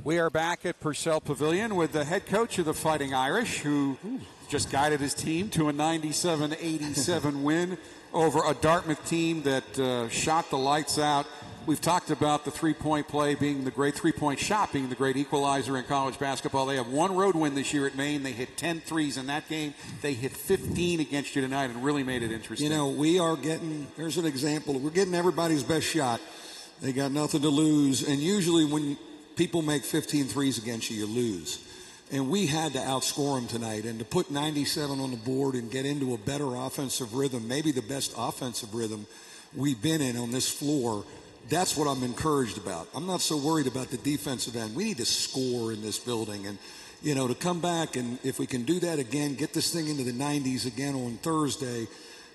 We are back at Purcell Pavilion with the head coach of the Fighting Irish, who just guided his team to a 97-87 win over a Dartmouth team that shot the lights out. We've talked about the three-point play being the great three-point shot, being the great equalizer in college basketball. They have one road win this year at Maine. They hit 10 threes in that game. They hit 15 against you tonight and really made it interesting. You know, we are getting, here's an example, we're getting everybody's best shot. They got nothing to lose, and usually when people make 15 threes against you, you lose. And we had to outscore them tonight. And to put 97 on the board and get into a better offensive rhythm, maybe the best offensive rhythm we've been in on this floor, that's what I'm encouraged about. I'm not so worried about the defensive end. We need to score in this building. And, you know, to come back and if we can do that again, get this thing into the 90s again on Thursday,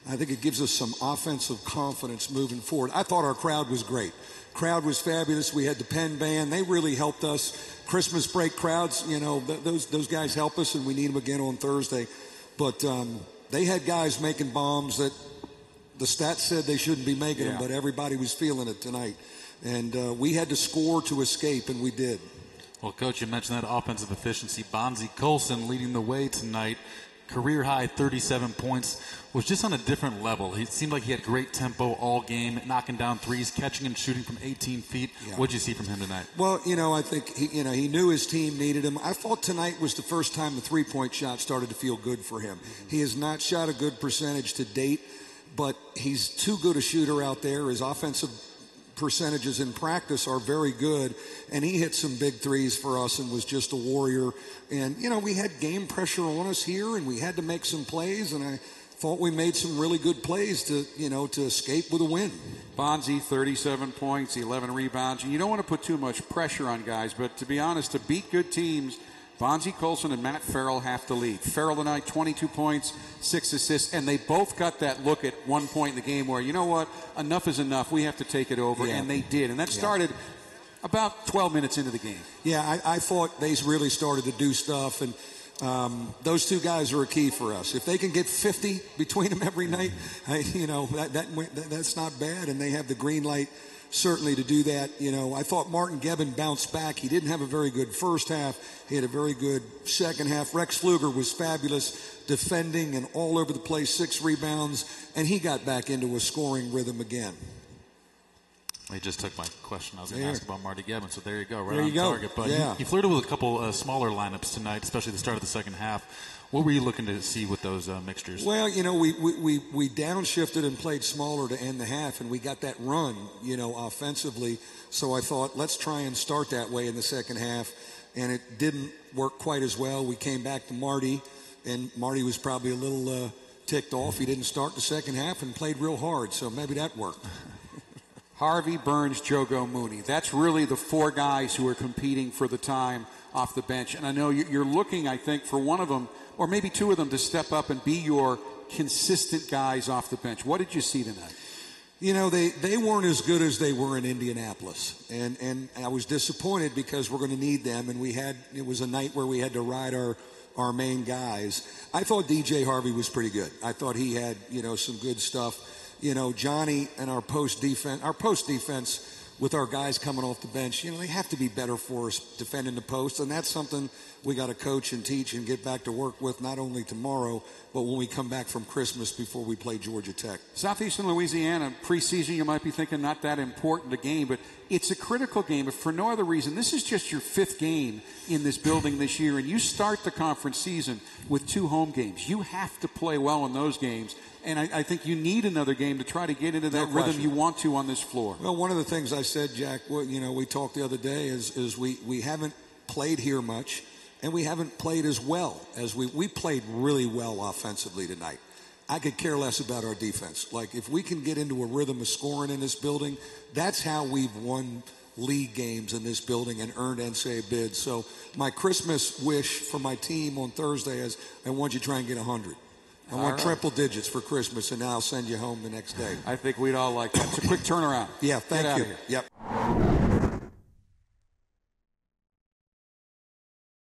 I think it gives us some offensive confidence moving forward. I thought our crowd was great. Crowd was fabulous. We had the Penn Band. They really helped us. Christmas break crowds, you know, those guys help us, and we need them again on Thursday. But they had guys making bombs that the stats said they shouldn't be making them, but everybody was feeling it tonight. And we had to score to escape, and we did. Well, Coach, you mentioned that offensive efficiency. Bonzie Colson leading the way tonight. Career high 37 points, was just on a different level. He seemed like he had great tempo all game, knocking down threes, catching and shooting from 18 feet. Yeah. What did you see from him tonight? Well, you know, I think he knew his team needed him. I thought tonight was the first time the three-point shot started to feel good for him. Mm-hmm. He has not shot a good percentage to date, but he's too good a shooter out there. His offensive percentages in practice are very good, and he hit some big threes for us and was just a warrior. And, you know, we had game pressure on us here, and we had to make some plays, and I thought we made some really good plays to escape with a win. Bonzie, 37 points, 11 rebounds. You don't want to put too much pressure on guys, but to be honest, to beat good teams, Bonzie Colson and Matt Farrell have to lead. Farrell tonight, 22 points, 6 assists, and they both got that look at one point in the game where, you know what, enough is enough. We have to take it over, and they did. And that started about 12 minutes into the game. Yeah, I thought they really started to do stuff, and those two guys are a key for us. If they can get 50 between them every night, that's not bad, and they have the green light certainly to do that. You know, I thought Martin Gebbin bounced back. He didn't have a very good first half. He had a very good second half. Rex Pfluger was fabulous defending and all over the place, 6 rebounds, and he got back into a scoring rhythm again. He just took my question. I was going to ask about Marty Gebbin, so there you go, right there on you go. Target. But he flirted with a couple smaller lineups tonight, especially the start of the second half. What were you looking to see with those mixtures? Well, you know, we downshifted and played smaller to end the half, and we got that run, you know, offensively. So I thought, let's try and start that way in the second half, and it didn't work quite as well. We came back to Marty, and Marty was probably a little ticked off. He didn't start the second half and played real hard, so maybe that worked. Harvey, Burns, Jogo, Mooney. That's really the 4 guys who are competing for the time off the bench. And I know you're looking, I think, for one of them, or maybe 2 of them, to step up and be your consistent guys off the bench. What did you see tonight? You know, they weren't as good as they were in Indianapolis. And I was disappointed because we're going to need them. And it was a night where we had to ride our main guys. I thought DJ Harvey was pretty good. I thought he had, you know, some good stuff. You know, Johnny and our post defense with our guys coming off the bench, you know, they have to be better for us defending the post, and that's something we got to coach and teach and get back to work with, not only tomorrow, but when we come back from Christmas before we play Georgia Tech. Southeastern Louisiana, preseason, you might be thinking not that important a game, but it's a critical game. If for no other reason, this is just your 5th game in this building this year, and you start the conference season with 2 home games. You have to play well in those games, and I think you need another game to try to get into that rhythm you want to on this floor. Well, one of the things I said, Jack, you know, we talked the other day is we haven't played here much, and we haven't played as well as we played really well offensively tonight. I could care less about our defense. Like, if we can get into a rhythm of scoring in this building, that's how we've won league games in this building and earned NCAA bids. So my Christmas wish for my team on Thursday is I want you to try and get 100. I want triple digits for Christmas, and now I'll send you home the next day. I think we'd all like that. It's a quick turnaround. Yeah, thank you. Get out of here. Yep.